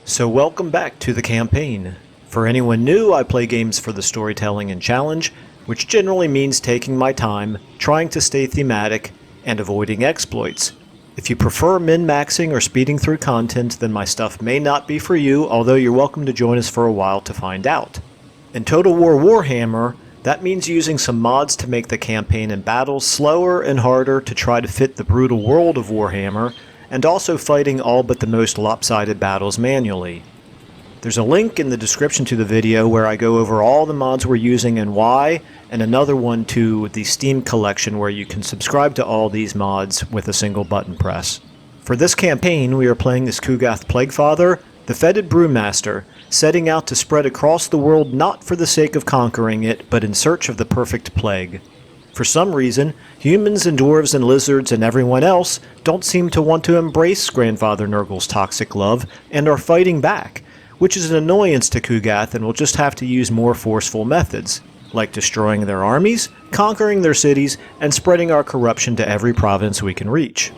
So welcome back to the campaign. For anyone new, I play games for the storytelling and challenge, which generally means taking my time, trying to stay thematic, and avoiding exploits. If you prefer min-maxing or speeding through content, then my stuff may not be for you, although you're welcome to join us for a while to find out. In Total War Warhammer, that means using some mods to make the campaign and battles slower and harder to try to fit the brutal world of Warhammer, and also fighting all but the most lopsided battles manually. There's a link in the description to the video where I go over all the mods we're using and why, and another one to the Steam collection where you can subscribe to all these mods with a single button press. For this campaign, we are playing as Ku'gath Plaguefather, the Fetid Brewmaster, setting out to spread across the world not for the sake of conquering it, but in search of the perfect plague. For some reason, humans and dwarves and lizards and everyone else don't seem to want to embrace Grandfather Nurgle's toxic love and are fighting back, which is an annoyance to Ku'gath and will just have to use more forceful methods, like destroying their armies, conquering their cities, and spreading our corruption to every province we can reach.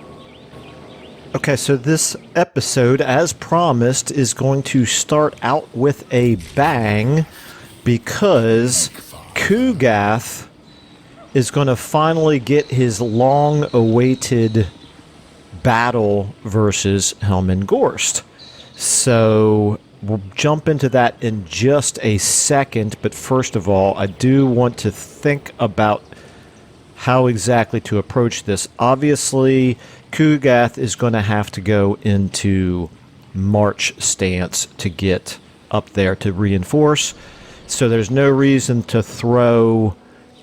Okay, so this episode, as promised, is going to start out with a bang because Ku'gath is going to finally get his long-awaited battle versus Helm and Ghorst. So we'll jump into that in just a second, but first of all, I do want to think about how exactly to approach this. Obviously, Ku'gath is going to have to go into march stance to get up there to reinforce, so there's no reason to throw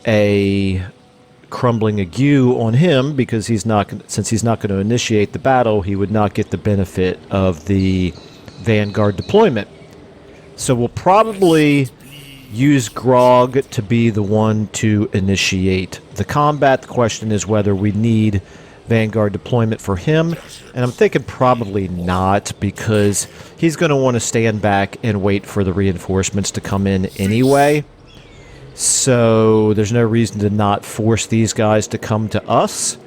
a crumbling ague on him because since he's not going to initiate the battle, he would not get the benefit of the vanguard deployment. So we'll probably use Grog to be the one to initiate the combat. The question is whether we need vanguard deployment for him, and I'm thinking probably not, because he's going to want to stand back and wait for the reinforcements to come in anyway. So there's no reason to not force these guys to come to us.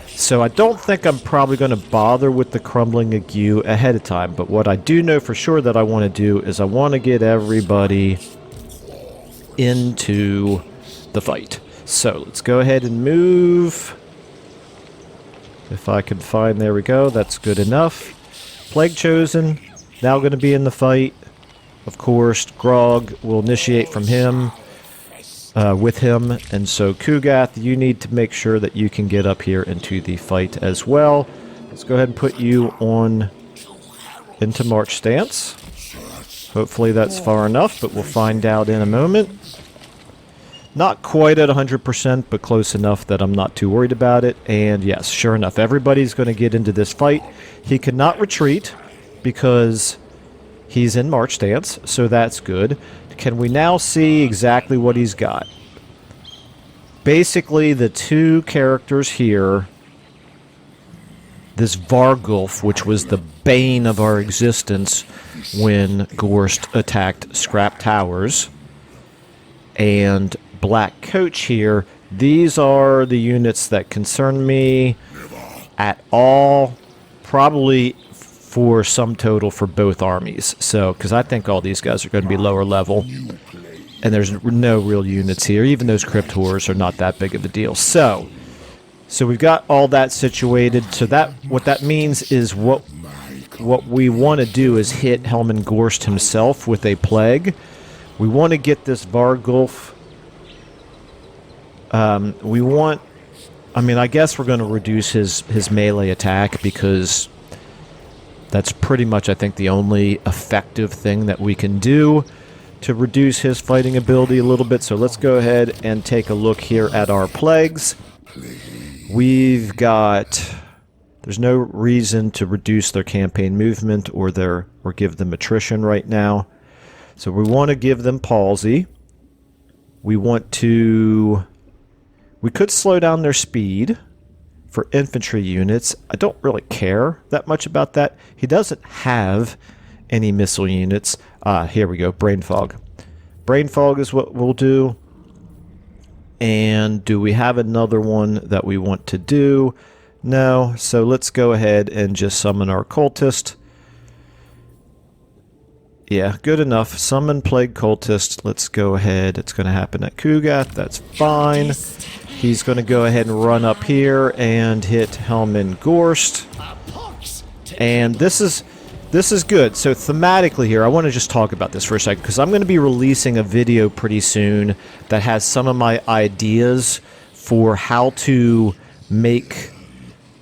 So I don't think I'm probably going to bother with the crumbling ague ahead of time. But what I do know for sure that I want to do is I want to get everybody into the fight. So let's go ahead and move. If I can find, there we go, that's good enough. Plague Chosen, now going to be in the fight. Of course, Grog will initiate from him. With him, and so Ku'gath, you need to make sure that you can get up here into the fight as well. Let's go ahead and put you on into march stance. Hopefully that's far enough, but we'll find out in a moment. Not quite at 100%, but close enough that I'm not too worried about it. And yes, sure enough, everybody's going to get into this fight. He cannot retreat because he's in march stance, so that's good. Can we now see exactly what he's got? Basically, the two characters here, this Vargulf, which was the bane of our existence when Ghorst attacked Scrap Towers, and Black Coach here, these are the units that concern me at all, probably for sum total for both armies. So, because I think all these guys are going to be lower level, and there's no real units here. Even those Crypt Horrors are not that big of a deal. So we've got all that situated. So what that means is what we want to do is hit Helm and Ghorst himself with a plague. We want to get this Vargulf. I guess we're going to reduce his melee attack because that's pretty much, I think, the only effective thing that we can do to reduce his fighting ability a little bit. So let's go ahead and take a look here at our plagues. We've got... There's no reason to reduce their campaign movement or give them attrition right now. So we want to give them palsy. We could slow down their speed for infantry units. I don't really care that much about that. He doesn't have any missile units. Here we go, Brain Fog. Brain Fog is what we'll do. And do we have another one that we want to do? No, so let's go ahead and just summon our cultist. Yeah, good enough. Summon Plague Cultist. Let's go ahead. It's going to happen at Ku'gath. That's fine. He's going to go ahead and run up here and hit Helm Ghorst. And this is good. So thematically here, I want to just talk about this for a second, because I'm going to be releasing a video pretty soon that has some of my ideas for how to make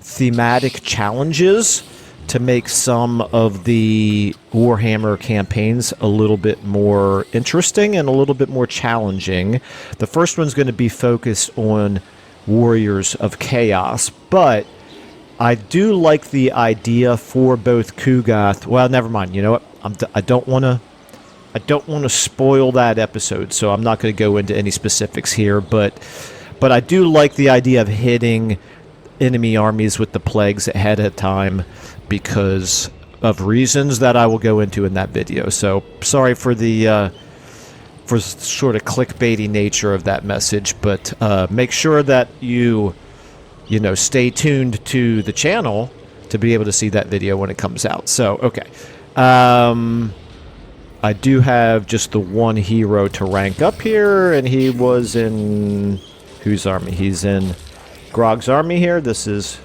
thematic challenges to make some of the Warhammer campaigns a little bit more interesting and a little bit more challenging. The first one's going to be focused on Warriors of Chaos, but I do like the idea for both Ku'gath. Well, never mind. You know what? I don't want to spoil that episode, so I'm not going to go into any specifics here. But I do like the idea of hitting enemy armies with the plagues ahead of time, because of reasons that I will go into in that video. So sorry for the for sort of clickbaity nature of that message, but make sure that you know, stay tuned to the channel to be able to see that video when it comes out. So, okay. I do have just the one hero to rank up here, and he was in... whose army? He's in Grog's army here. This is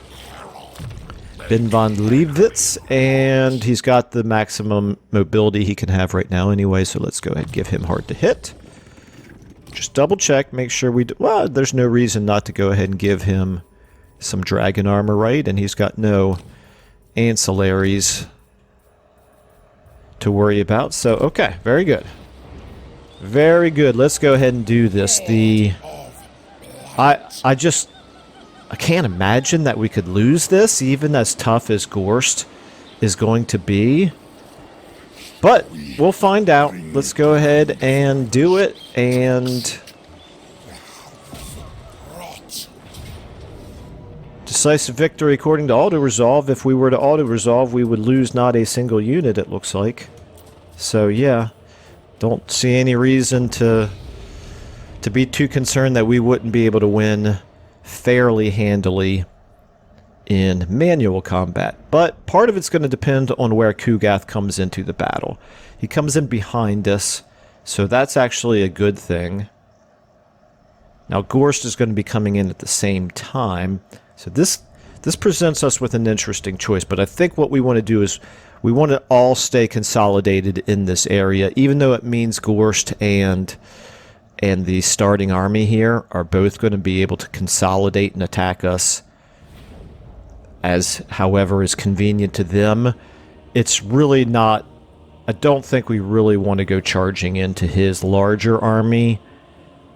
Ben von Liebwitz, and he's got the maximum mobility he can have right now anyway, so let's go ahead and give him hard to hit. Just double check, make sure we... well, there's no reason not to go ahead and give him some dragon armor, right? And he's got no ancillaries to worry about. So, okay, very good. Very good. Let's go ahead and do this. I can't imagine that we could lose this, even as tough as Ghorst is going to be. But we'll find out. Let's go ahead and do it, and... decisive victory according to auto-resolve. If we were to auto-resolve, we would lose not a single unit, it looks like. So, yeah. Don't see any reason to be too concerned that we wouldn't be able to win fairly handily in manual combat. But part of it's going to depend on where Ku'gath comes into the battle. He comes in behind us, so that's actually a good thing. Now, Ghorst is going to be coming in at the same time. So this presents us with an interesting choice, but I think what we want to do is we want to all stay consolidated in this area, even though it means Ghorst and the starting army here are both going to be able to consolidate and attack us as however is convenient to them. It's really not... I don't think we really want to go charging into his larger army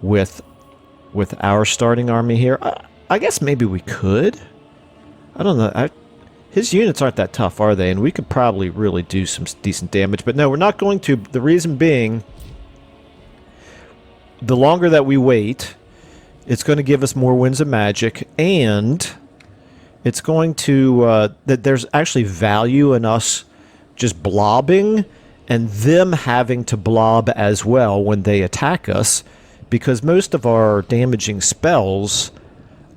with our starting army here. I guess maybe we could. I don't know. His units aren't that tough, are they? And we could probably really do some decent damage. But no, we're not going to. The reason being, the longer that we wait, it's going to give us more winds of magic, and it's going to... that there's actually value in us just blobbing and them having to blob as well when they attack us, because most of our damaging spells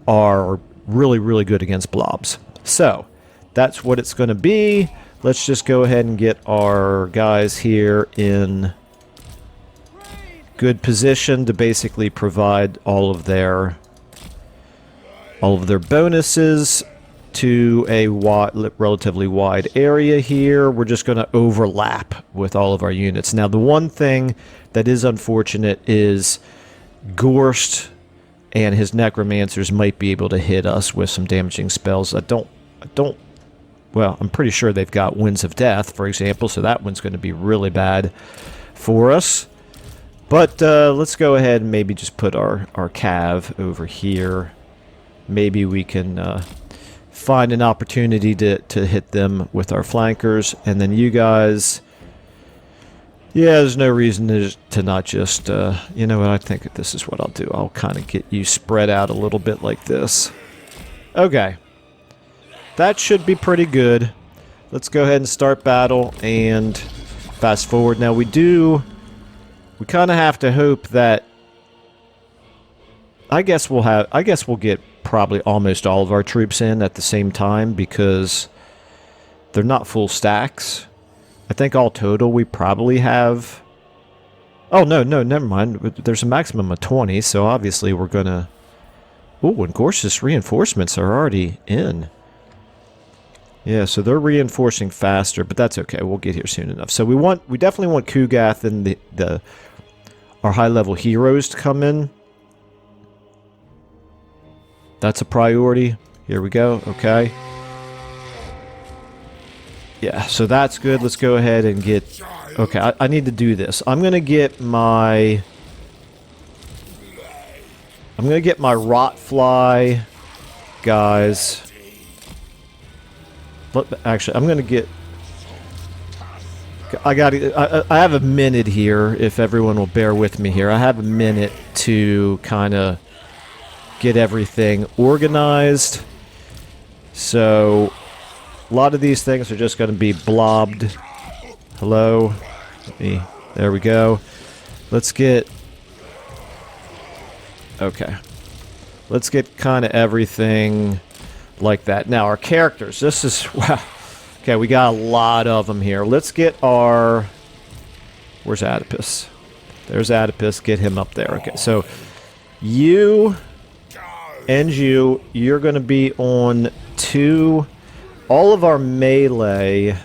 are really, really good against blobs. So, that's what it's going to be. Let's just go ahead and get our guys here in good position to basically provide all of their bonuses to a relatively wide area here. We're just going to overlap with all of our units. Now, the one thing that is unfortunate is Ghorst and his necromancers might be able to hit us with some damaging spells. Well, I'm pretty sure they've got Winds of Death, for example, so that one's going to be really bad for us. But let's go ahead and maybe just put our cav over here. Maybe we can find an opportunity to hit them with our flankers. And then you guys... yeah, there's no reason to not just... you know what, I think this is what I'll do. I'll kind of get you spread out a little bit like this. Okay. That should be pretty good. Let's go ahead and start battle and fast forward. Now we kind of have to hope that... I guess we'll get probably almost all of our troops in at the same time, because they're not full stacks. I think all total we probably have... Oh, no, never mind. There's a maximum of 20, so obviously we're gonna... Ooh, and Ghorst's reinforcements are already in. Yeah, so they're reinforcing faster, but that's okay. We'll get here soon enough. So we definitely want Ku'gath and our high-level heroes to come in. That's a priority. Here we go. Okay. Yeah, so that's good. Let's go ahead and get... Okay, I need to do this. I'm going to get my Rotfly guys. Actually, I'm going to get... I have a minute here, if everyone will bear with me here. I have a minute to kind of get everything organized. So... A lot of these things are just going to be blobbed. Hello. There we go. Let's get... Okay. Let's get kind of everything like that. Now, our characters. This is... Wow. Okay, we got a lot of them here. Let's get our... Where's Oedipus? There's Oedipus. Get him up there. Okay, so... You... And you're going to be on 2... All of our melee...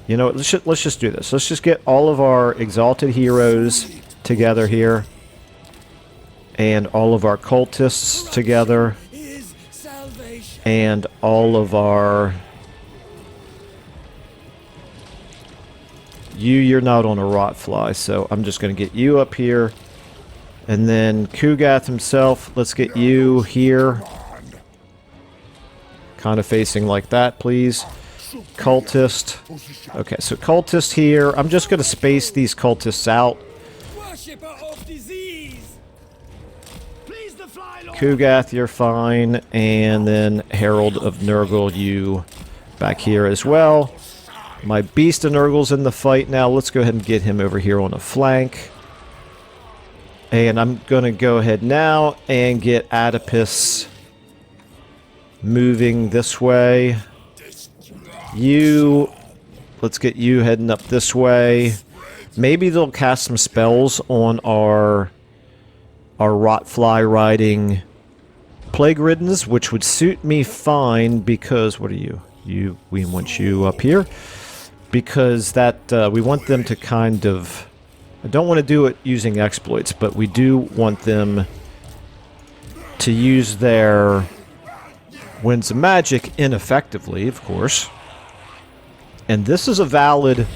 You know, let's just do this. Let's just get all of our exalted heroes together here. And all of our cultists together. And all of our... You're not on a Rotfly, so I'm just going to get you up here. And then Ku'gath himself, let's get you here. Kind of facing like that, please. Cultist. Okay, so cultist here. I'm just going to space these cultists out. Ku'gath, you're fine. And then Herald of Nurgle, you back here as well. My Beast of Nurgle's in the fight now. Let's go ahead and get him over here on a flank. And I'm going to go ahead now and get Oedipus moving this way. Let's get you heading up this way. Maybe they'll cast some spells on our Rotfly riding Plague Riddens, which would suit me fine because... What are you? We want you up here. Because that, we want them to kind of... I don't want to do it using exploits, but we do want them to use their Winds of Magic ineffectively, of course. And this is a valid...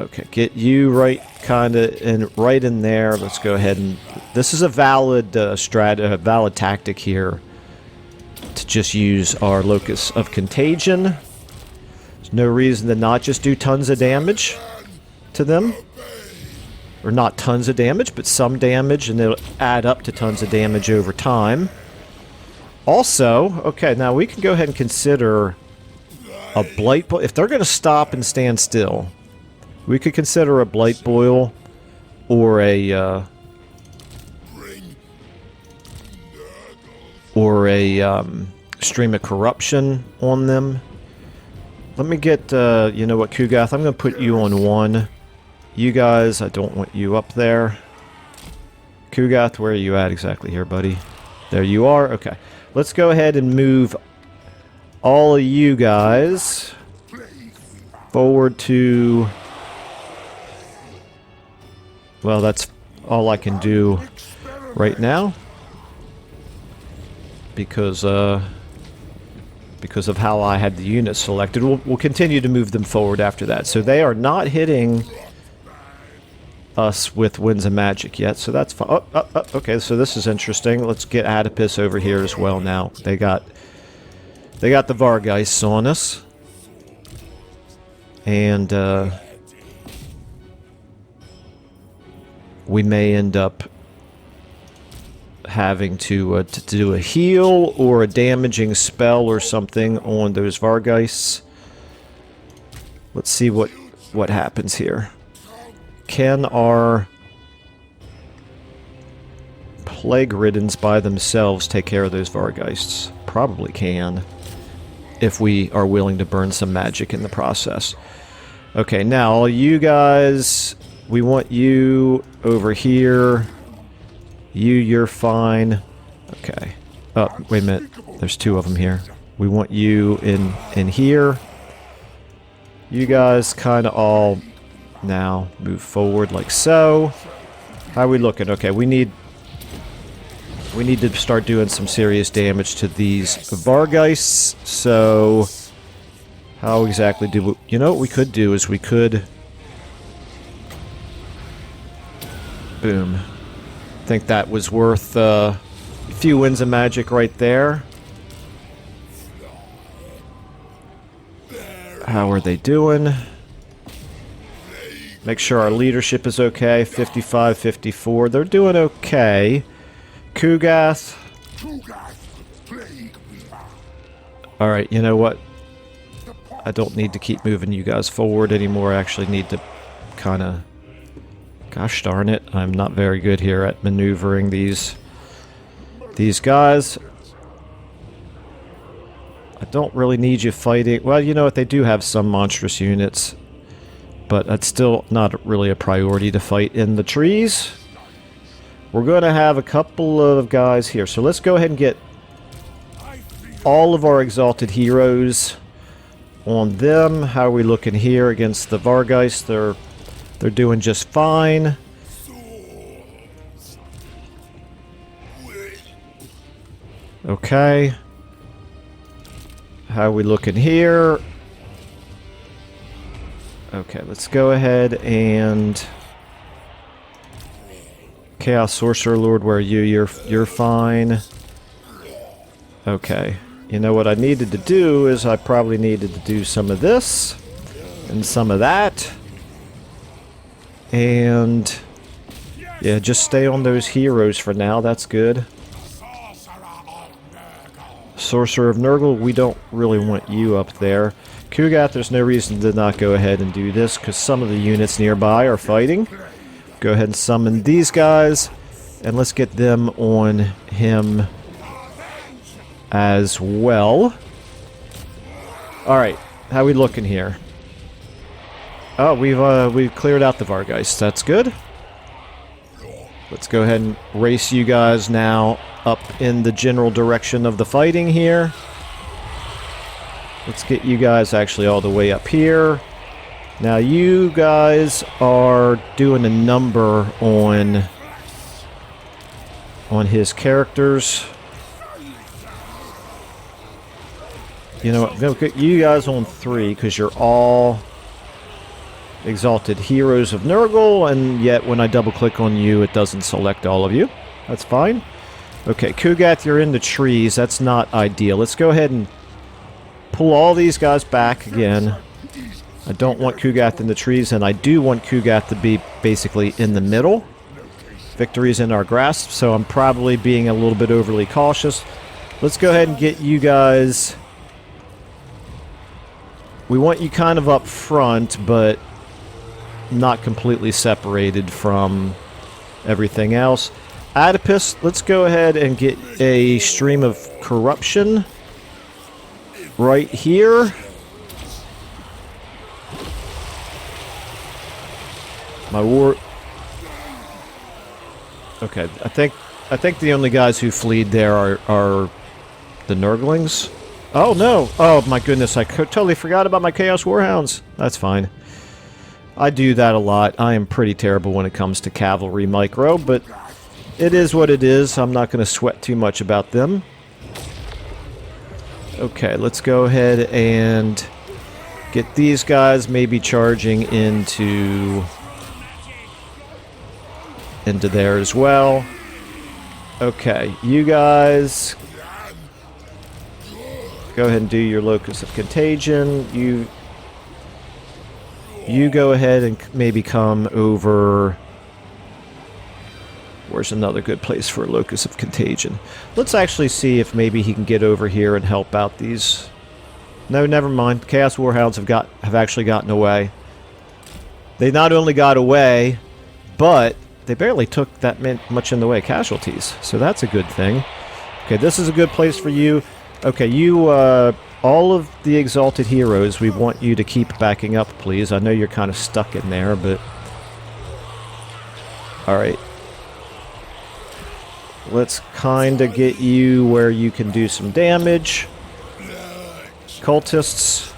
Okay, get you right right in there. Let's go ahead and... This is a valid valid tactic here to just use our Locus of Contagion. There's no reason to not just do tons of damage to them. Or not tons of damage, but some damage, and it'll add up to tons of damage over time. Also, okay, now we can go ahead and consider a Blight Boil. If they're going to stop and stand still, we could consider a Blight Boil or a Stream of Corruption on them. Let me get, you know what, Ku'gath, I'm going to put you on 1. You guys, I don't want you up there. Ku'gath, where are you at exactly here, buddy? There you are. Okay. Let's go ahead and move all of you guys forward to... Well, that's all I can do right now. Because of how I had the units selected. We'll continue to move them forward after that. So they are not hitting... us with Winds of Magic yet, so that's fine. Okay, so this is interesting. Let's get Oedipus over here as well now. They got the Vargheists on us. And we may end up having to do a heal or a damaging spell or something on those Vargheists. Let's see what happens here. Can our Plague Riddens by themselves take care of those Vargheists? Probably can. if we are willing to burn some magic in the process. Okay, now you guys, we want you over here. You're fine. Okay. Oh, wait a minute. There's two of them here. We want you in here. You guys kind of all now move forward like so. How are we looking? Okay, we need to start doing some serious damage to these Vargeists. So how exactly do we... You know what we could do is we could... Boom. I think that was worth a few winds of magic right there. How are they doing? Make sure our leadership is okay. 55, 54. They're doing okay. Ku'gath. Alright, you know what? I don't need to keep moving you guys forward anymore. I actually need to kind of... Gosh darn it. I'm not very good here at maneuvering these guys. I don't really need you fighting... Well, you know what? They do have some monstrous units. But that's still not really a priority to fight in the trees. We're going to have a couple of guys here. So let's go ahead and get all of our exalted heroes on them. How are we looking here against the Vargeist? They're doing just fine. Okay. How are we looking here? Okay, let's go ahead and... Chaos Sorcerer Lord, where are you? You're fine. Okay. You know what I needed to do is I probably needed to do some of this and some of that. And yeah, just stay on those heroes for now. That's good. Sorcerer of Nurgle, we don't really want you up there. Ku'gath, there's no reason to not go ahead and do this because some of the units nearby are fighting. Go ahead and summon these guys and let's get them on him as well. Alright, how are we looking here? Oh, we've cleared out the Vargeist. That's good. Let's go ahead and race you guys now up in the general direction of the fighting here. Let's get you guys actually all the way up here. Now you guys are doing a number on his characters. You know what, we'll get you guys on 3 because you're all exalted heroes of Nurgle, and yet when I double click on you it doesn't select all of you. That's fine. Okay, Ku'gath, you're in the trees. That's not ideal. Let's go ahead and pull all these guys back again. I don't want Ku'gath in the trees, and I do want Ku'gath to be basically in the middle. Victory's in our grasp, so I'm probably being a little bit overly cautious. Let's go ahead and get you guys... We want you kind of up front, but not completely separated from everything else. Oedipus, let's go ahead and get a stream of corruption right here. My war... Okay, I think the only guys who fleed there are the Nurglings. Oh no! Oh my goodness, I totally forgot about my Chaos Warhounds. That's fine. I do that a lot. I am pretty terrible when it comes to cavalry micro, but it is what it is. I'm not going to sweat too much about them. Okay, let's go ahead and get these guys maybe charging into there as well. Okay, you guys go ahead and do your Locus of Contagion. You go ahead and maybe come over. Where's another good place for a Locus of Contagion? Let's actually see if maybe he can get over here and help out these. No, never mind. Chaos Warhounds have actually gotten away. They not only got away, but they barely took that much in the way of casualties. So that's a good thing. Okay, this is a good place for you. Okay, you all of the Exalted Heroes, we want you to keep backing up, please. I know you're kind of stuck in there, but... Alright. Let's kind of get you where you can do some damage. Cultists.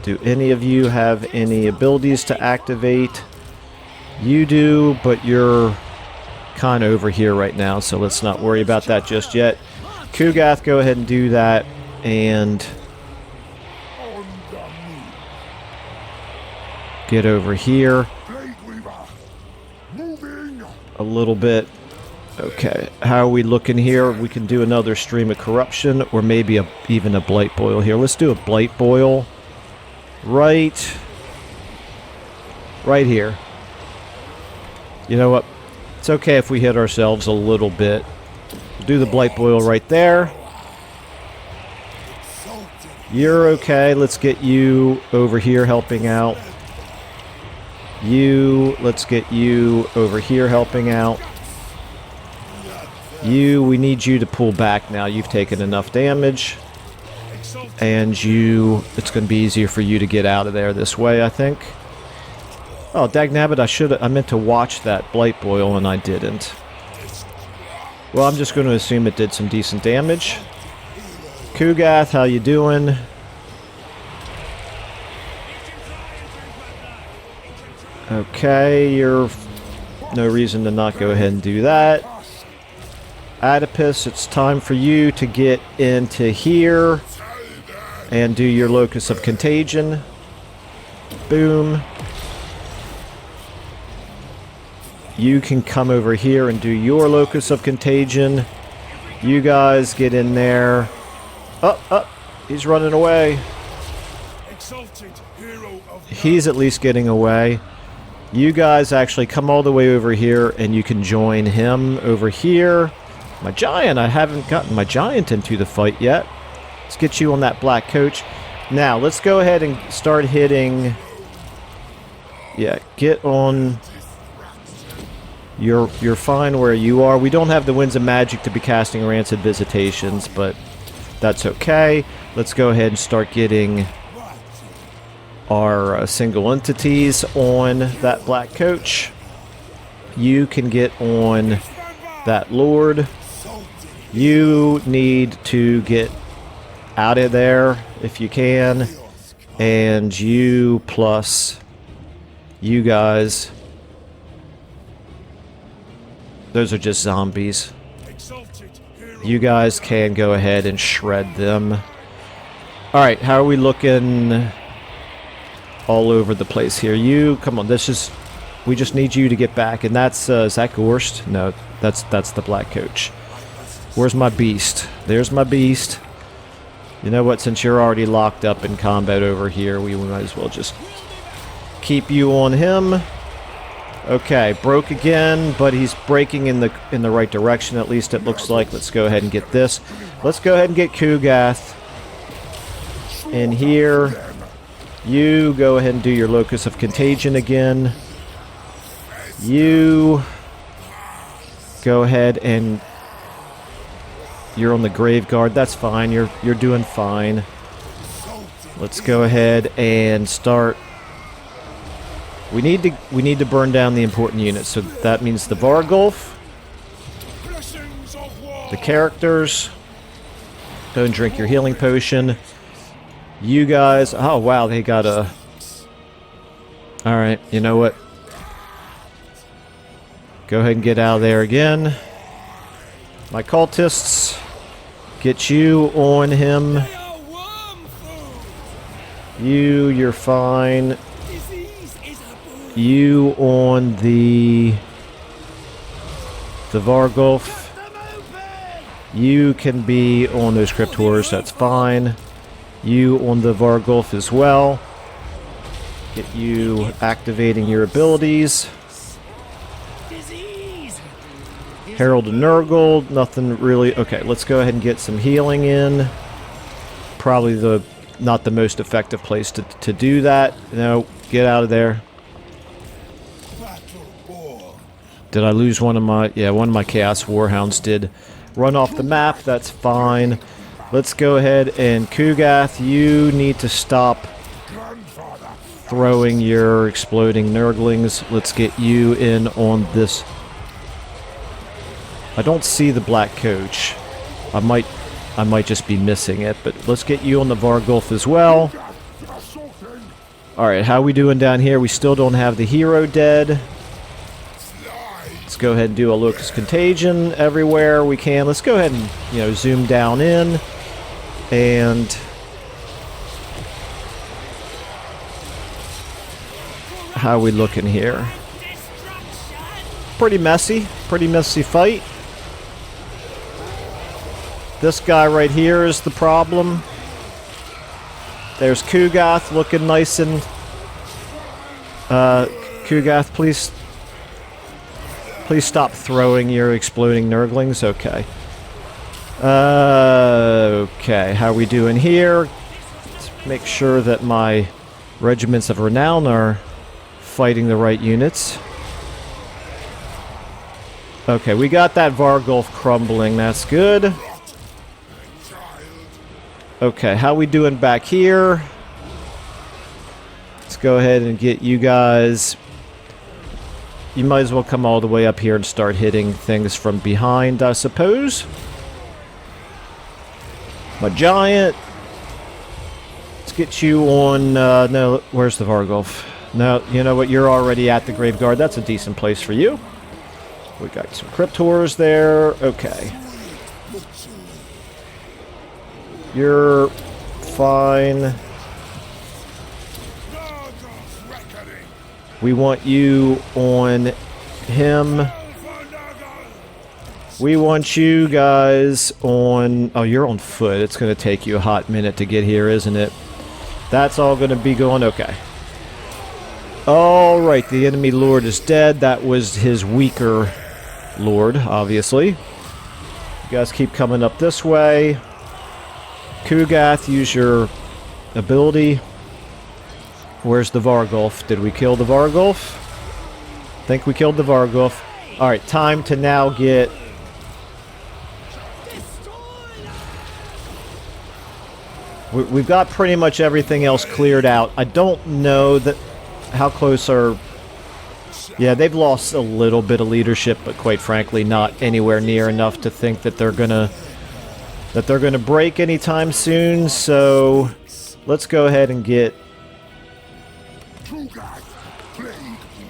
Do any of you have any abilities to activate? You do, but you're kind of over here right now, so let's not worry about that just yet. Ku'gath, go ahead and do that, and get over here a little bit. Okay, how are we looking here? We can do another Stream of Corruption, or maybe even a Blight Boil here. Let's do a Blight Boil right here. You know what? It's okay if we hit ourselves a little bit. Do the Blight Boil right there. You're okay. Let's get you over here helping out. Let's get you over here helping out. We need you to pull back now. You've taken enough damage. And it's going to be easier for you to get out of there this way, I think. Oh, dagnabbit, I meant to watch that Blight Boil and I didn't. Well, I'm just going to assume it did some decent damage. Ku'gath, how you doing? Okay, you're... No reason to not go ahead and do that. Oedipus, it's time for you to get into here and do your Locus of Contagion. Boom. You can come over here and do your Locus of Contagion. You guys get in there. Up. He's running away. He's at least getting away. You guys actually come all the way over here and you can join him over here. My giant, I haven't gotten my giant into the fight yet. Let's get you on that black coach. Now, let's go ahead and start hitting... Yeah, get on... You're fine where you are. We don't have the Winds of Magic to be casting Rancid Visitations, but that's okay. Let's go ahead and start getting our single entities on that black coach. You can get on that Lord. You need to get out of there if you can. And you plus you guys... Those are just zombies. You guys can go ahead and shred them. Alright, how are we looking all over the place here? You, come on, we just need you to get back. And that's, is that Ghorst? No, that's the black coach. Where's my beast? There's my beast. You know what, since you're already locked up in combat over here, we might as well just keep you on him. Okay, broke again, but he's breaking in the right direction, at least it looks like. Let's go ahead and get this. Let's go ahead and get Ku'gath in here. You go ahead and do your Locus of Contagion again. You go ahead and... You're on the Grave Guard. That's fine. You're doing fine. Let's go ahead and start... We need to burn down the important units, so that means the Vargulf, the characters. Go and drink your healing potion. You guys, oh wow, they got a... Alright, you know what? Go ahead and get out of there again. My cultists, get you on him. You're fine. You on the Vargulf. You can be on those Cryptors, that's fine. You on the Vargulf as well. Get you activating your abilities. Herald of Nurgle, nothing really. Okay, let's go ahead and get some healing in. Probably not the most effective place to do that. No, get out of there. Did I lose one of my... Yeah, one of my Chaos Warhounds did. run off the map. That's fine. Let's go ahead and Ku'gath, you need to stop throwing your exploding nurglings. Let's get you in on this. I don't see the black coach. I might just be missing it, but let's get you on the Vargulf as well. Alright, how we doing down here? We still don't have the hero dead. Let's go ahead and do a Locust Contagion everywhere we can. Let's go ahead and, you know, zoom down in. And how are we looking here? Pretty messy fight. This guy right here is the problem. There's Ku'gath looking nice and... Ku'gath, please stop throwing your exploding nurglings. Okay. Okay, how are we doing here? Let's make sure that my regiments of renown are fighting the right units. Okay, we got that Vargulf crumbling. That's good. Okay, how we doing back here? Let's go ahead and get you guys... You might as well come all the way up here and start hitting things from behind, I suppose. My giant. Let's get you on... no, where's the Vargulf? No, you know what? You're already at the Graveguard. That's a decent place for you. We got some Cryptors there. Okay. You're fine. We want you on him. We want you guys on... Oh, you're on foot. It's going to take you a hot minute to get here, isn't it? That's all going to be going... Okay. Alright, the enemy lord is dead. That was his weaker lord, obviously. You guys keep coming up this way. Ku'gath, use your ability. Where's the Vargulf? Did we kill the Vargulf? I think we killed the Vargulf. Alright, time to now get... We've got pretty much everything else cleared out. I don't know that how close are... Yeah, they've lost a little bit of leadership, but quite frankly, not anywhere near enough to think that they're gonna break anytime soon. So let's go ahead and get...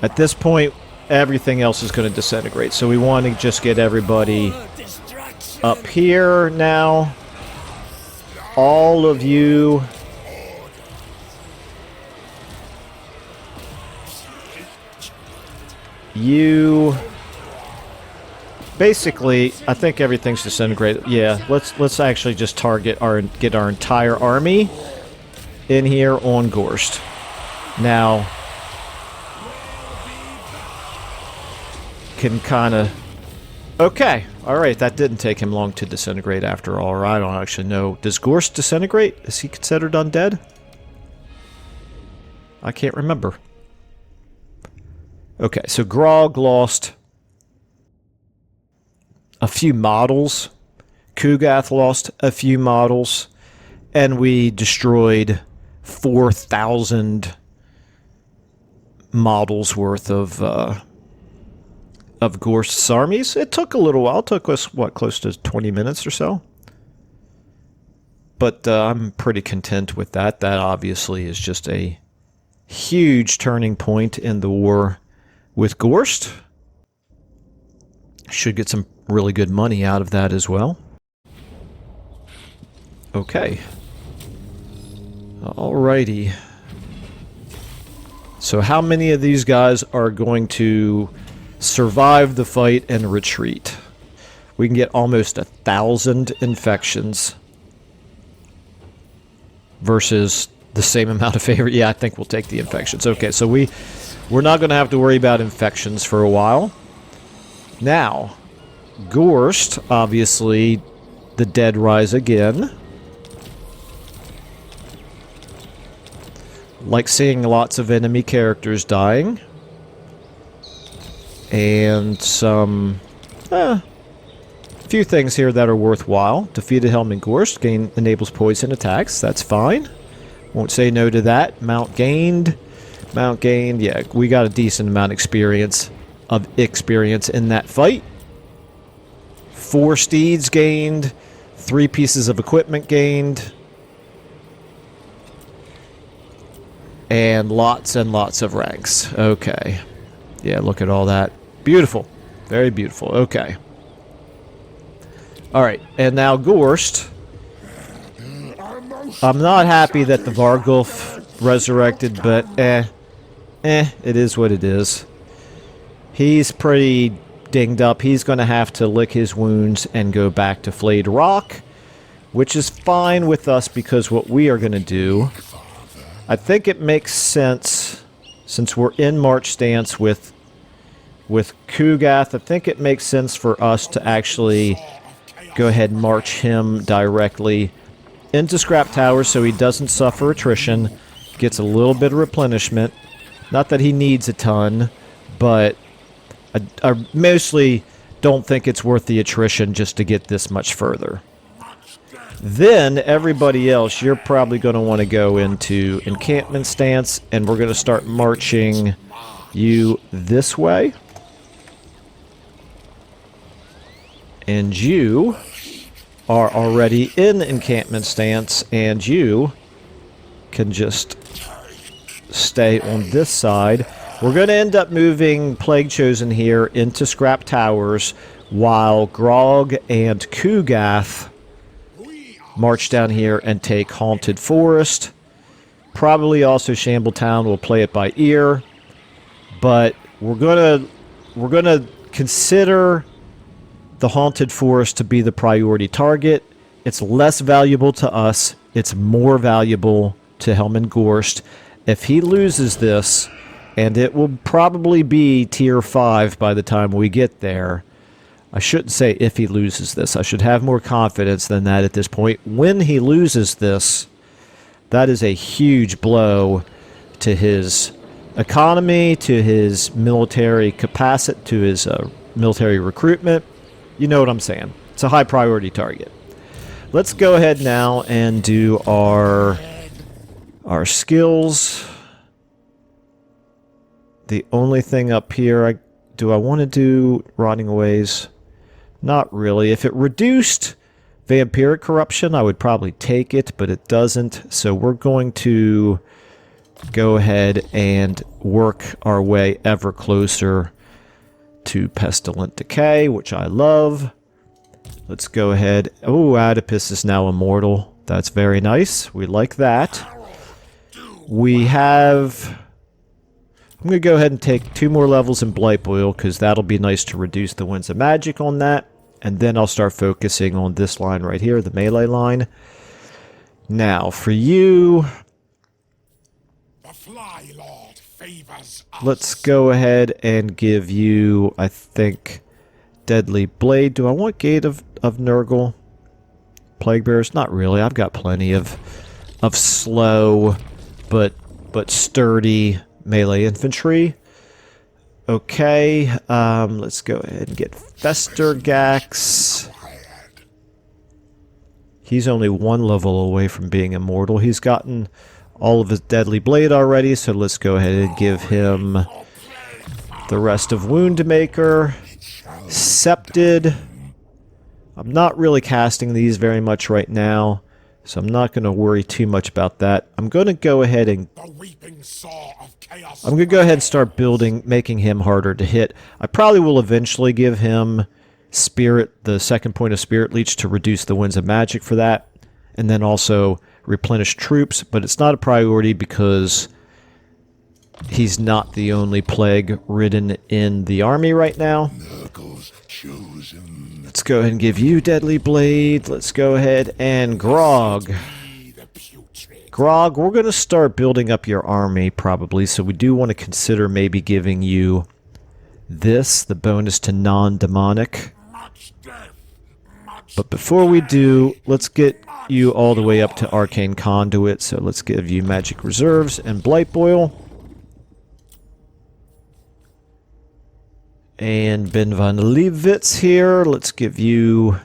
At this point, everything else is going to disintegrate. So we want to just get everybody up here now. All of you. You. Basically, I think everything's disintegrated. Yeah, let's actually just get our entire army in here on Ghorst. Now, can kind of... Okay, alright, that didn't take him long to disintegrate after all. Or I don't actually know. Does Ghorst disintegrate? Is he considered undead? I can't remember. Okay, so Grog lost a few models. Ku'gath lost a few models. And we destroyed 4,000 models worth of Ghorst's armies. It took a little while. It took us, what, close to 20 minutes or so? But I'm pretty content with that. That obviously is just a huge turning point in the war with Ghorst. Should get some really good money out of that as well. Okay. Alrighty. So how many of these guys are going to survive the fight and retreat? We can get almost 1,000 infections versus the same amount of favor. Yeah, I think we'll take the infections. Okay, so we're not going to have to worry about infections for a while. Now, Ghorst, obviously, the dead rise again. Like seeing lots of enemy characters dying. And some... few things here that are worthwhile. Defeated Helm and Ghorst. Enables poison attacks. That's fine. Won't say no to that. Mount gained. Mount gained. Yeah, we got a decent amount of experience in that fight. 4 steeds gained. 3 pieces of equipment gained. And lots of ranks. Okay. Yeah, look at all that. Beautiful. Very beautiful. Okay. Alright, and now Ghorst. I'm not happy that the Vargulf resurrected, but it is what it is. He's pretty dinged up. He's going to have to lick his wounds and go back to Flayed Rock, which is fine with us because what we are going to do, I think it makes sense, since we're in March stance with Ku'gath, I think it makes sense for us to actually go ahead and march him directly into Scrap Tower so he doesn't suffer attrition, gets a little bit of replenishment. Not that he needs a ton, but I mostly don't think it's worth the attrition just to get this much further. Then, everybody else, you're probably going to want to go into encampment stance, and we're going to start marching you this way. And you are already in encampment stance, and you can just stay on this side. We're going to end up moving Plague Chosen here into Scrap Towers, while Grog and Ku'gath march down here and take Haunted Forest. Probably also Shambletown. We'll play it by ear, but we're gonna consider the Haunted Forest to be the priority target. It's less valuable to us. It's more valuable to Helm and Ghorst. If he loses this, and it will probably be tier 5 by the time we get there. I shouldn't say if he loses this. I should have more confidence than that at this point. When he loses this, that is a huge blow to his economy, to his military capacity, to his military recruitment. You know what I'm saying. It's a high priority target. Let's go ahead now and do our skills. The only thing up here, do I want to do Rotting Aways? Not really. If it reduced Vampiric Corruption, I would probably take it, but it doesn't. So we're going to go ahead and work our way ever closer to Pestilent Decay, which I love. Let's go ahead. Oh, Oedipus is now immortal. That's very nice. We like that. We have... I'm going to go ahead and take 2 more levels in Blight Boil, because that'll be nice to reduce the Winds of Magic on that. And then I'll start focusing on this line right here, the melee line. Now, for you... The Fly Lord favors us. Let's go ahead and give you, I think, Deadly Blade. Do I want Gate of Nurgle? Plague Bearers? Not really. I've got plenty of slow, but sturdy melee infantry. Okay, let's go ahead and get Festergax. He's only 1 level away from being immortal. He's gotten all of his Deadly Blade already, so let's go ahead and give him the rest of Woundmaker. Septed. I'm not really casting these very much right now, so I'm not going to worry too much about that. I'm going to go ahead and start making him harder to hit. I probably will eventually give him Spirit, the second point of Spirit Leech, to reduce the Winds of Magic for that, and then also replenish troops, but it's not a priority because he's not the only plague ridden in the army right now. Let's go ahead and give you Deadly Blade. Let's go ahead and Grog. Grog, we're going to start building up your army probably, so we do want to consider maybe giving you this, the bonus to non-demonic. But before we do, let's get you all the way up to Arcane Conduit, so let's give you Magic Reserves and Blight Boil. And Ben van Leeuwitz here, let's give you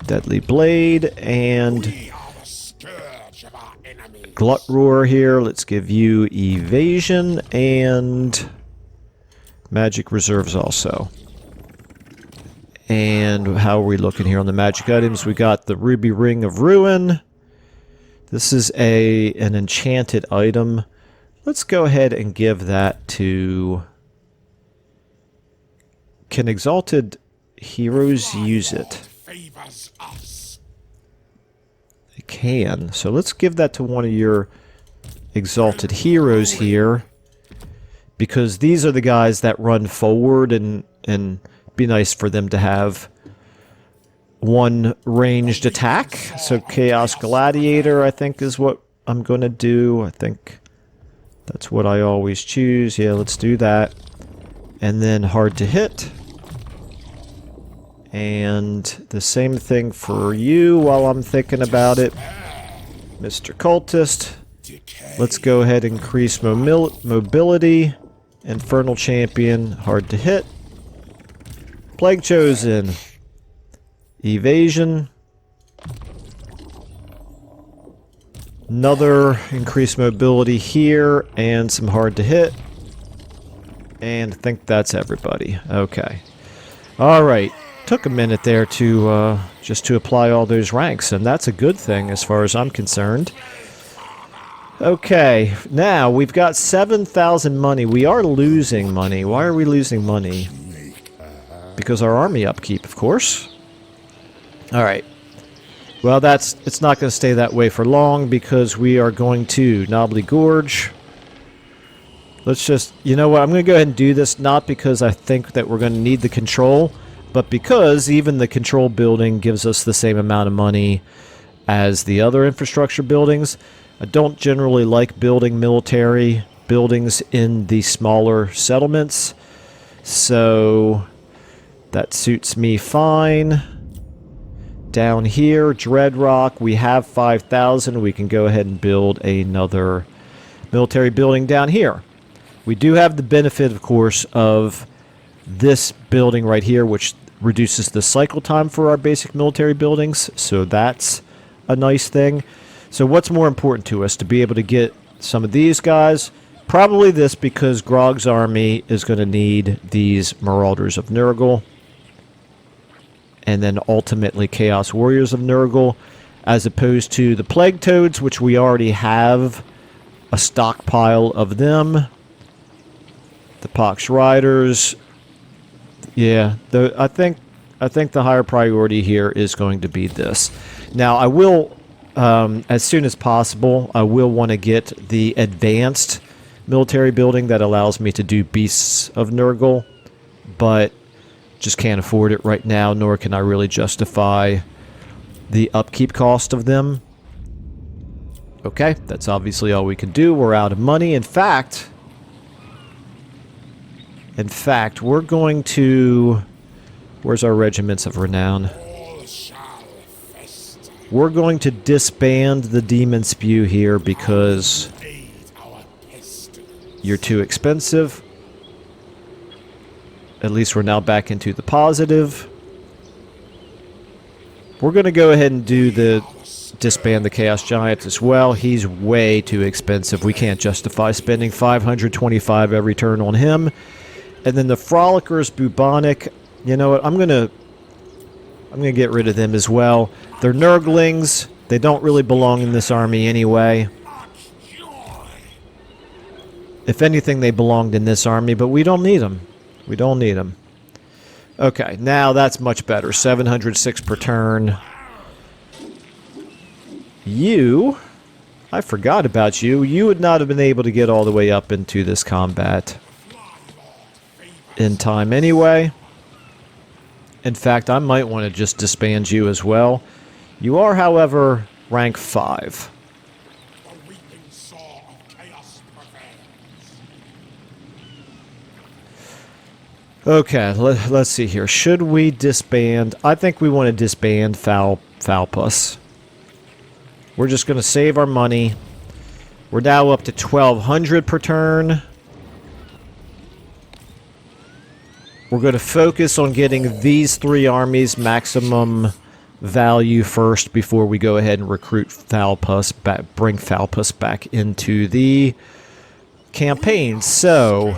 Deadly Blade and We are the scourge of our enemies. Glut Roar here. Let's give you Evasion and Magic Reserves also. And how are we looking here on the magic items? We got the Ruby Ring of Ruin. This is an enchanted item. Let's go ahead and give that to... Can Exalted Heroes use it? Favors us. They can. So let's give that to one of your Exalted Heroes here. Because these are the guys that run forward, and be nice for them to have one ranged attack. So Chaos Gladiator, I think, is what I'm going to do. I think that's what I always choose. Yeah, let's do that. And then hard to hit. And the same thing for you while I'm thinking about it. Mr. Cultist. Let's go ahead and increase mobility. Infernal Champion, hard to hit. Plague Chosen. Evasion. Another increased mobility here, and some hard to hit. And I think that's everybody. Okay. Alright. Took a minute there to just to apply all those ranks, and that's a good thing as far as I'm concerned. Okay, now we've got 7,000 money. We are losing money. Why are we losing money? Because our army upkeep, of course. Alright. Well, it's not going to stay that way for long, because we are going to Knobbly Gorge. Let's just... You know what? I'm going to go ahead and do this, not because I think that we're going to need the control, but because even the control building gives us the same amount of money as the other infrastructure buildings. I don't generally like building military buildings in the smaller settlements, so that suits me fine. Down here, Dreadrock, we have 5,000. We can go ahead and build another military building down here. We do have the benefit, of course, of this building right here, which reduces the cycle time for our basic military buildings, so that's a nice thing. So what's more important to us? To be able to get some of these guys? Probably this, because Grog's army is going to need these Marauders of Nurgle. And then ultimately Chaos Warriors of Nurgle, as opposed to the Plague Toads, which we already have a stockpile of them. The Pox Riders. Yeah, I think the higher priority here is going to be this. Now, I will... as soon as possible, I will want to get the advanced military building that allows me to do Beasts of Nurgle, but just can't afford it right now, nor can I really justify the upkeep cost of them. Okay, that's obviously all we can do. We're out of money. In fact, we're going to... Where's our Regiments of Renown? We're going to disband the Demon Spew here because you're too expensive. At least we're now back into the positive. We're going to go ahead and do the disband the Chaos Giant as well. He's way too expensive. We can't justify spending 525 every turn on him. And then the Frolickers, Bubonic. You know what? I'm gonna get rid of them as well. They're Nurglings. They don't really belong in this army anyway. If anything, they belonged in this army, but we don't need them. We don't need them. Okay, now that's much better. 706 per turn. You... I forgot about you. You would not have been able to get all the way up into this combat in time anyway. In fact, I might want to just disband you as well. You are, however, rank 5. Okay, let's see here. Should we disband? I think we want to disband Falpus. We're just going to save our money. We're now up to 1,200 per turn. We're going to focus on getting these 3 armies maximum value first before we go ahead and recruit Thalpus back, bring Thalpus back into the campaign. So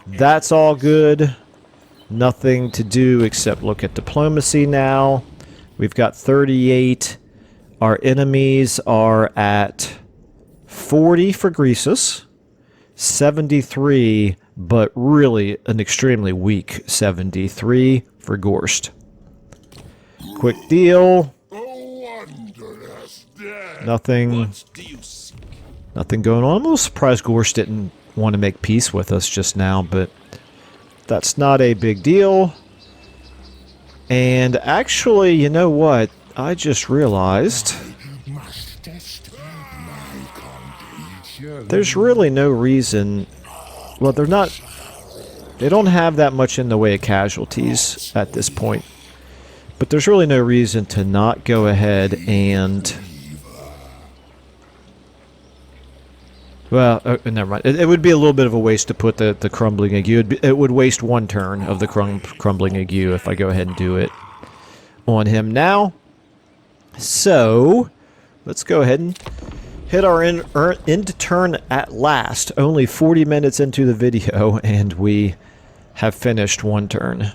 that's all good. Nothing to do except look at diplomacy now. We've got 38. Our enemies are at 40 for Greasus, 73, but really an extremely weak 73 for Ghorst. Quick deal. Nothing going on. I'm a little surprised Ghorst didn't want to make peace with us just now, but that's not a big deal. And actually, you know what? I just realized there's really no reason. Well, they don't have that much in the way of casualties at this point. But there's really no reason to not go ahead and... Well, never mind. It would be a little bit of a waste to put the Crumbling Ague. It would waste one turn of the Crumbling Ague if I go ahead and do it on him now. So, let's go ahead and hit our end turn at last. Only 40 minutes into the video, and we have finished one turn.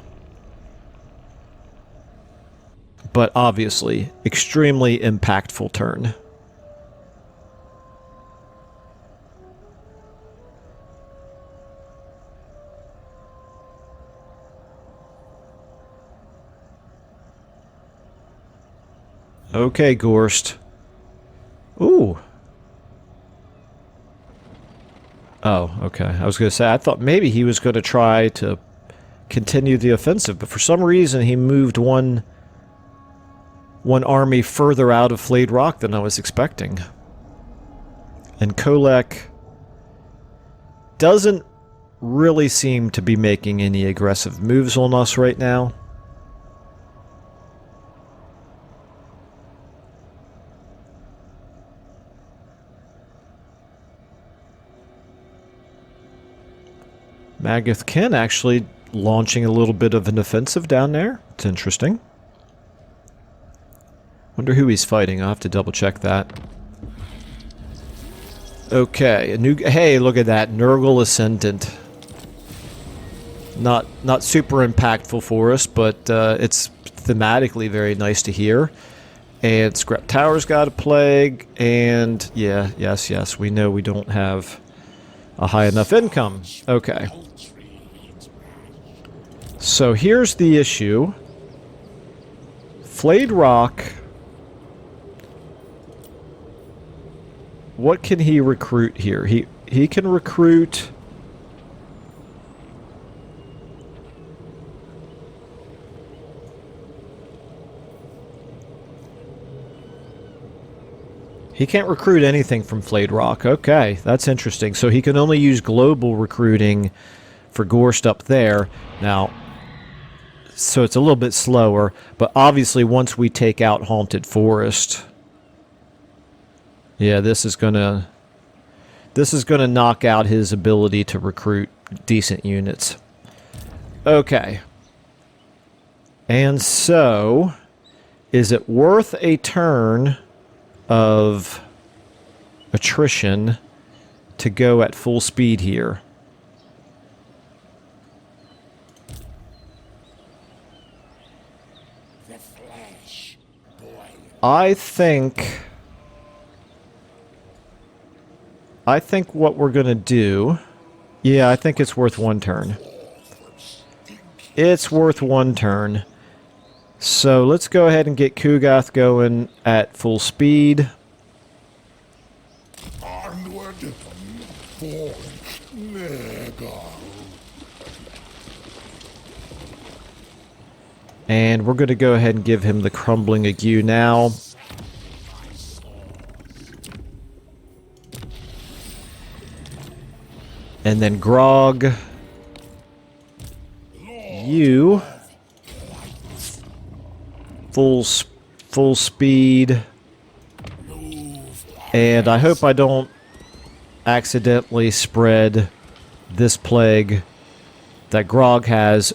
But obviously, extremely impactful turn. Okay, Ghorst. Ooh. Oh, okay. I was going to say, I thought maybe he was going to try to continue the offensive, but for some reason he moved one army further out of Flayed Rock than I was expecting. And Kolek doesn't really seem to be making any aggressive moves on us right now. Magath Ken actually launching a little bit of an offensive down there. It's interesting. Wonder who he's fighting. I'll have to double check that. Okay, hey, look at that. Nurgle Ascendant. Not super impactful for us, but it's thematically very nice to hear. And Scrap Tower's got a plague, and yeah, yes, we know we don't have a high enough income. Okay. So here's the issue. Flayed Rock. What can he recruit here? He can recruit... He can't recruit anything from Flayed Rock. Okay, that's interesting. So he can only use global recruiting for Ghorst up there. Now, so it's a little bit slower, but obviously once we take out Haunted Forest, yeah, this is gonna knock out his ability to recruit decent units. Okay. And so, is it worth a turn of attrition to go at full speed here? The flesh boil. I think what we're going to do... Yeah, I think it's worth one turn. It's worth one turn. So let's go ahead and get Ku'gath going at full speed. Onward for Mega. And we're going to go ahead and give him the Crumbling Ague now. And then Grog, you full speed, and I hope I don't accidentally spread this plague that Grog has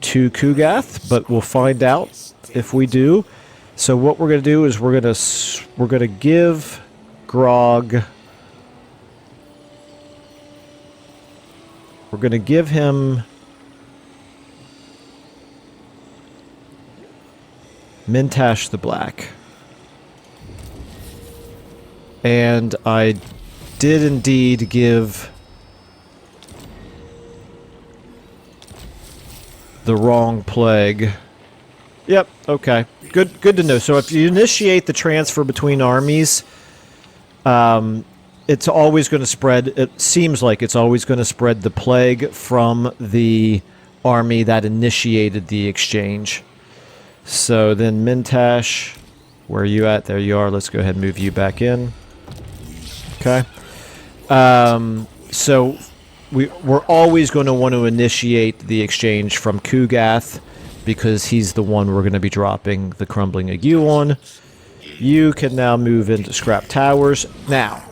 to Ku'gath, but we'll find out if we do. So what we're going to do is we're going to give Grog... We're going to give him... Mintash the Black. And I did indeed give the wrong plague. Yep, okay. Good to know. So if you initiate the transfer between armies, it's always going to spread, it seems like it's always going to spread the plague from the army that initiated the exchange. So then Mintash, where are you at? There you are. Let's go ahead and move you back in. Okay. So we're always going to want to initiate the exchange from Ku'gath because he's the one we're going to be dropping the Crumbling Ague on. You can now move into Scrap Towers. Now,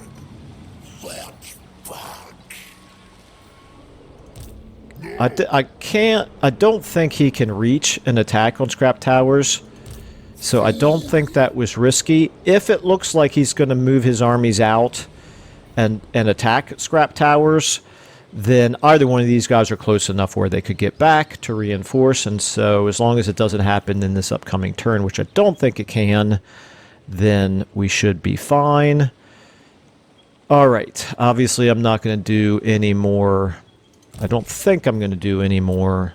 I don't think he can reach an attack on Scrap Towers, so I don't think that was risky. If it looks like he's going to move his armies out and attack Scrap Towers, then either one of these guys are close enough where they could get back to reinforce, and so as long as it doesn't happen in this upcoming turn, which I don't think it can, then we should be fine. Alright, obviously I'm not going to do any more... I don't think I'm going to do any more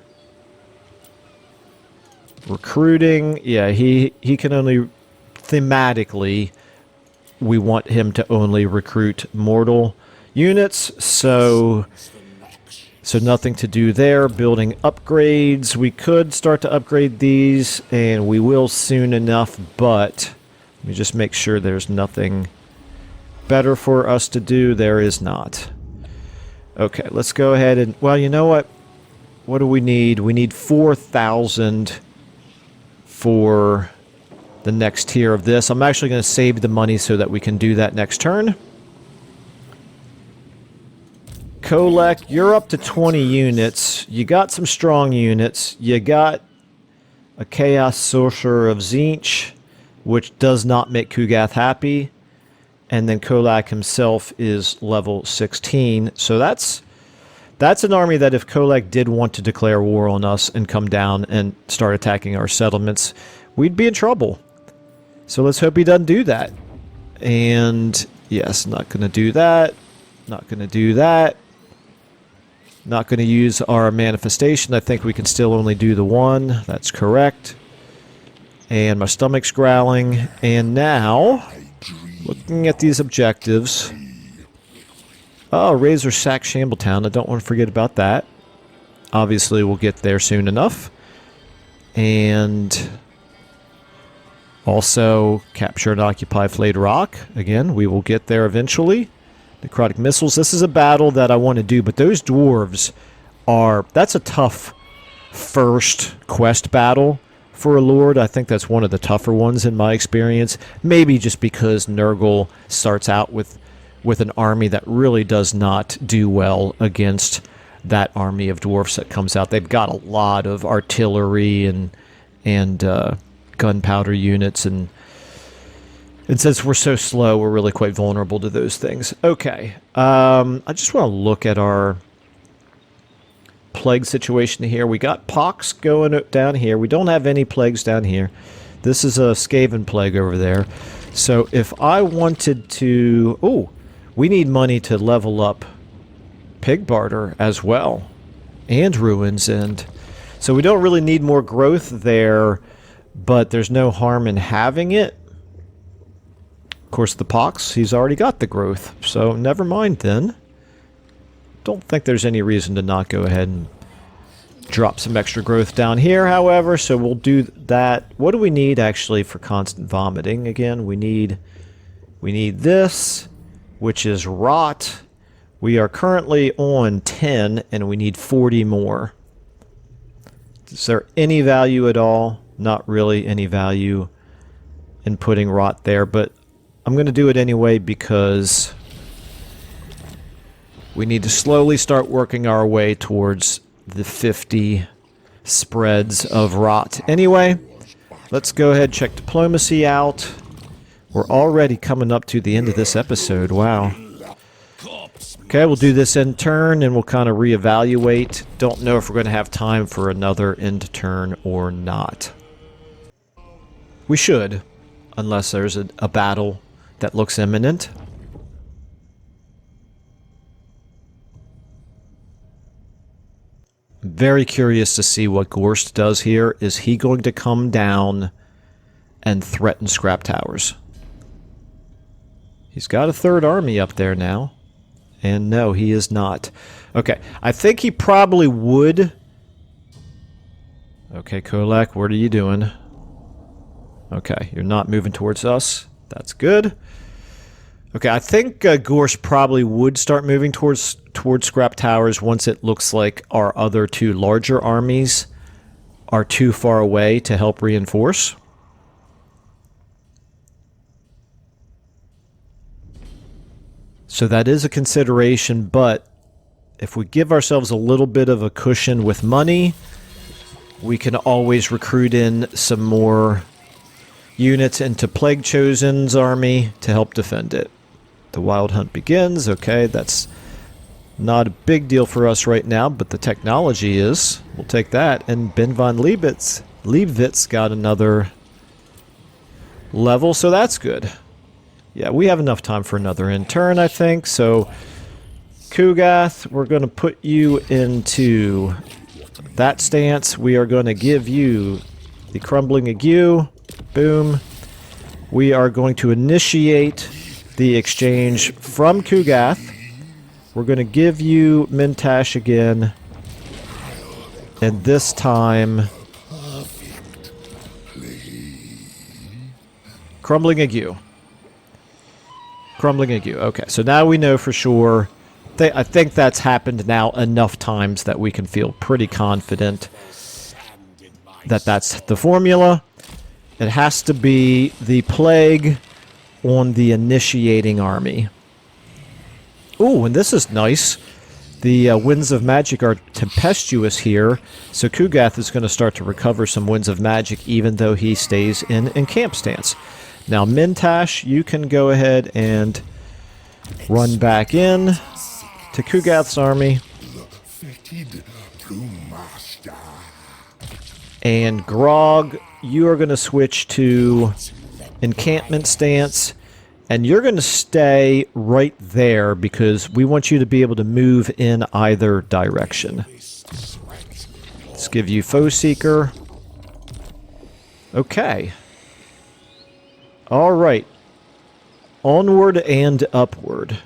recruiting. Yeah, he can only... Thematically, we want him to only recruit mortal units, so nothing to do there. Building upgrades, we could start to upgrade these, and we will soon enough, but let me just make sure there's nothing better for us to do. There is not. Okay, let's go ahead and... Well, you know what? What do we need? We need 4,000 for the next tier of this. I'm actually going to save the money so that we can do that next turn. Kolek, you're up to 20 units. You got some strong units. You got a Chaos Sorcerer of Tzeentch, which does not make Ku'gath happy. And then Kolak himself is level 16. So that's an army that if Kolak did want to declare war on us and come down and start attacking our settlements, we'd be in trouble. So let's hope he doesn't do that. And yes, not going to do that. Not going to do that. Not going to use our manifestation. I think we can still only do the one. That's correct. And my stomach's growling. And now... Looking at these objectives. Oh, Razor Sack Shambletown. I don't want to forget about that. Obviously, we'll get there soon enough. And also capture and occupy Flayed Rock. Again, we will get there eventually. Necrotic Missiles. This is a battle that I want to do, but those dwarves are... That's a tough first quest battle. For a Lord, I think that's one of the tougher ones in my experience. Maybe just because Nurgle starts out with an army that really does not do well against that army of dwarfs that comes out. They've got a lot of artillery and gunpowder units, and since we're so slow, we're really quite vulnerable to those things. Okay, I just want to look at our plague situation here. We got pox going down here. We don't have any plagues down here. This is a Skaven plague over there. So if I wanted to... Oh, we need money to level up Pig Barter as well. And Ruins End. So we don't really need more growth there, but there's no harm in having it. Of course, the pox, he's already got the growth. So never mind then. Don't think there's any reason to not go ahead and drop some extra growth down here, however, so we'll do that. What do we need actually for constant vomiting? Again, we need this, which is rot. We are currently on 10 and we need 40 more. Is there any value at all? Not really any value in putting rot there, but I'm going to do it anyway because we need to slowly start working our way towards the 50 spreads of rot. Anyway, let's go ahead and check diplomacy out. We're already coming up to the end of this episode. Wow. Okay, we'll do this end turn and we'll kind of reevaluate. Don't know if we're going to have time for another end turn or not. We should, unless there's a battle that looks imminent. I'm very curious to see what Ghorst does here. Is he going to come down and threaten scrap towers? He's got a third army up there now. And no, he is not. Okay, I think he probably would. Okay, Kolak, what are you doing? Okay, you're not moving towards us. That's good. Okay, I think Ghorst probably would start moving towards scrap towers once it looks like our other two larger armies are too far away to help reinforce. So that is a consideration, but if we give ourselves a little bit of a cushion with money, we can always recruit in some more units into Plague Chosen's army to help defend it. The Wild Hunt begins. Okay, that's not a big deal for us right now, but the technology is. We'll take that. And Ben von Liebwitz got another level, so that's good. Yeah, we have enough time for another end turn, I think. So, Ku'gath, we're going to put you into that stance. We are going to give you the Crumbling Ague. Boom. We are going to initiate the exchange from Ku'gath. We're going to give you Mintash again. And this time, Crumbling Ague. Crumbling Ague. Okay, so now we know for sure. I think that's happened now enough times that we can feel pretty confident that that's the formula. It has to be the plague on the initiating army. Ooh, and this is nice. The winds of magic are tempestuous here, so Ku'gath is going to start to recover some winds of magic even though he stays in camp stance. Now, Mintash, you can go ahead and run back in to Ku'gath's army. And Grog, you are going to switch to encampment stance. And you're going to stay right there because we want you to be able to move in either direction. Let's give you Foe Seeker. Okay. Alright. Onward and upward.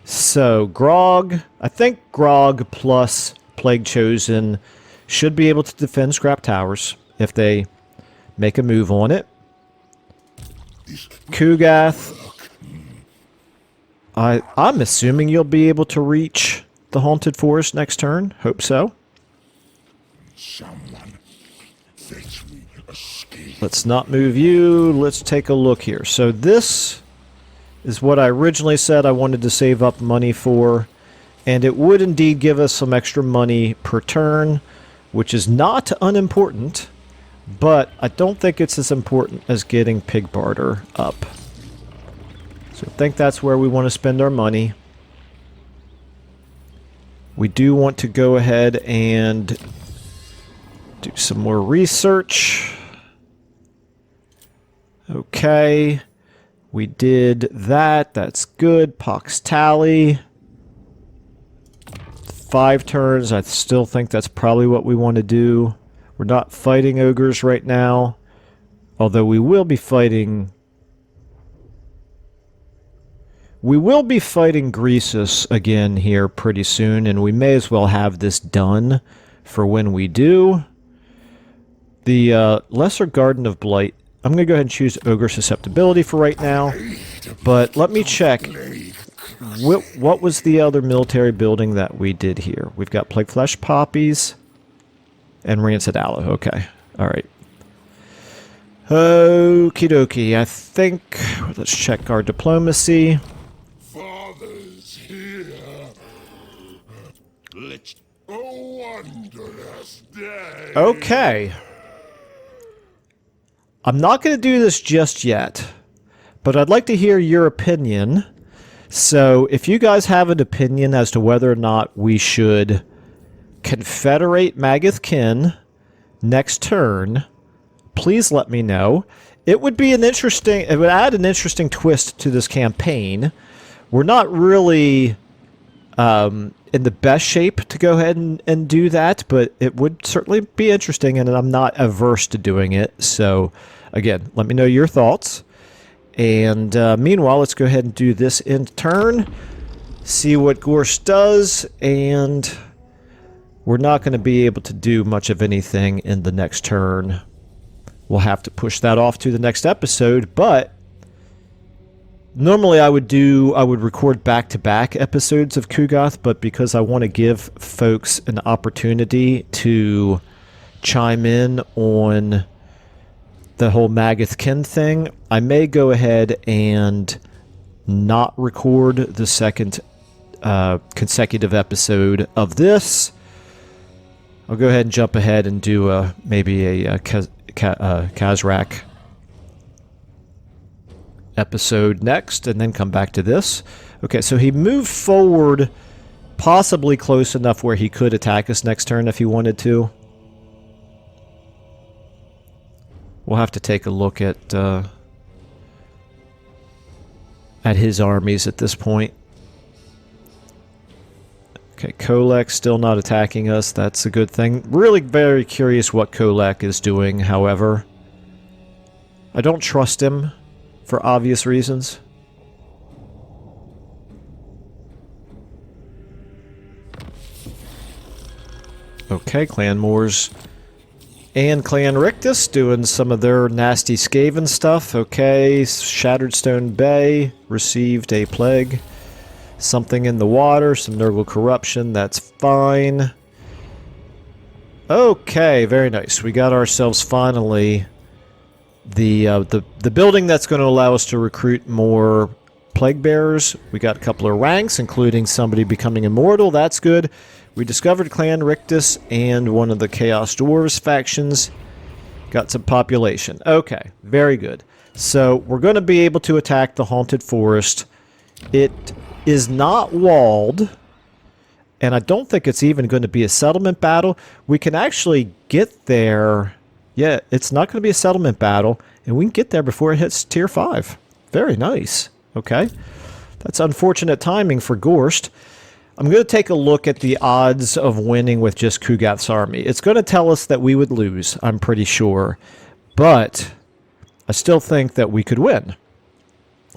So, Grog, I think Grog plus Plague Chosen should be able to defend scrap towers if they make a move on it. Ku'gath, I'm assuming you'll be able to reach the Haunted Forest next turn. Hope so. Let's not move you. Let's take a look here. So this is what I originally said I wanted to save up money for. And it would indeed give us some extra money per turn, which is not unimportant. But I don't think it's as important as getting Pig Barter up. So I think that's where we want to spend our money. We do want to go ahead and do some more research. Okay. We did that. That's good. Pox Tally. 5 turns. I still think that's probably what we want to do. We're not fighting ogres right now. Although we will be fighting... We will be fighting Greasus again here pretty soon, and we may as well have this done for when we do. The Lesser Garden of Blight. I'm going to go ahead and choose Ogre Susceptibility for right now. But let me check. What was the other military building that we did here? We've got Plague Flesh Poppies and Rancid Aloe. Okay. Alright. Okie dokie. I think... Let's check our diplomacy. Father's here. Let's a wondrous day. Okay. I'm not going to do this just yet, but I'd like to hear your opinion. So if you guys have an opinion as to whether or not we should confederate Magath-Kin next turn, please let me know. It would add an interesting twist to this campaign. We're not really in the best shape to go ahead and do that, but it would certainly be interesting, and I'm not averse to doing it. So again, let me know your thoughts. And meanwhile, let's go ahead and do this in turn, see what Ghorst does, and we're not going to be able to do much of anything in the next turn. We'll have to push that off to the next episode, but normally I would record back-to-back episodes of Ku'gath, but because I want to give folks an opportunity to chime in on the whole Magath-Kin thing, I may go ahead and not record the second consecutive episode of this. I'll go ahead and jump ahead and do maybe a Khazrak episode next, and then come back to this. Okay, so he moved forward possibly close enough where he could attack us next turn if he wanted to. We'll have to take a look at his armies at this point. Okay, Kolek still not attacking us. That's a good thing. Really very curious what Kolek is doing, however. I don't trust him for obvious reasons. Okay, Clan Moors and Clan Rictus doing some of their nasty Skaven stuff. Okay, Shattered Stone Bay received a plague. Something in the water, some Nurgle corruption, that's fine. Okay, very nice. We got ourselves finally the building that's going to allow us to recruit more plague bearers. We got a couple of ranks, including somebody becoming immortal. That's good. We discovered Clan Rictus and one of the Chaos Dwarves factions. Got some population. Okay, very good. So we're going to be able to attack the Haunted Forest. It is not walled, and I don't think it's even going to be a settlement battle. We can actually get there. Yeah, it's not going to be a settlement battle, and we can get there before it hits tier 5. Very nice. Okay. That's unfortunate timing for Ghorst. I'm going to take a look at the odds of winning with just Ku'gath's army. It's going to tell us that we would lose, I'm pretty sure. But I still think that we could win.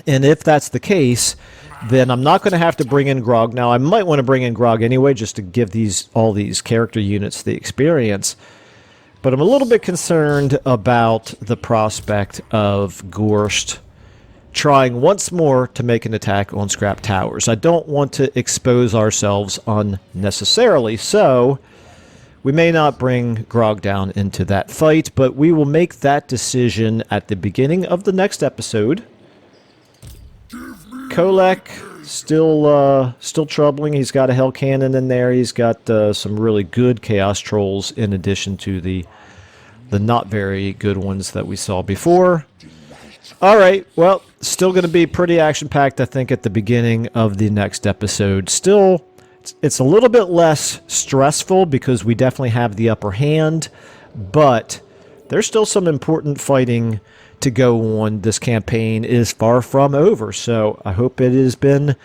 And if that's the case, then I'm not going to have to bring in Grog. Now, I might want to bring in Grog anyway, just to give all these character units the experience. But I'm a little bit concerned about the prospect of Ghorst trying once more to make an attack on Scrap Towers. I don't want to expose ourselves unnecessarily, so we may not bring Grog down into that fight, but we will make that decision at the beginning of the next episode. Kolek, still troubling. He's got a Hell Cannon in there. He's got some really good Chaos Trolls in addition to the not very good ones that we saw before. Alright, well, still going to be pretty action-packed, I think, at the beginning of the next episode. Still, it's a little bit less stressful because we definitely have the upper hand, but there's still some important fighting to go on. This campaign is far from over, so I hope it has been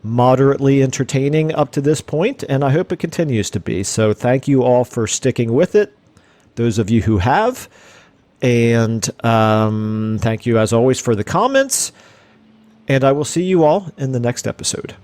moderately entertaining up to this point, and I hope it continues to be. So thank you all for sticking with it, those of you who have. And thank you, as always, for the comments. And I will see you all in the next episode.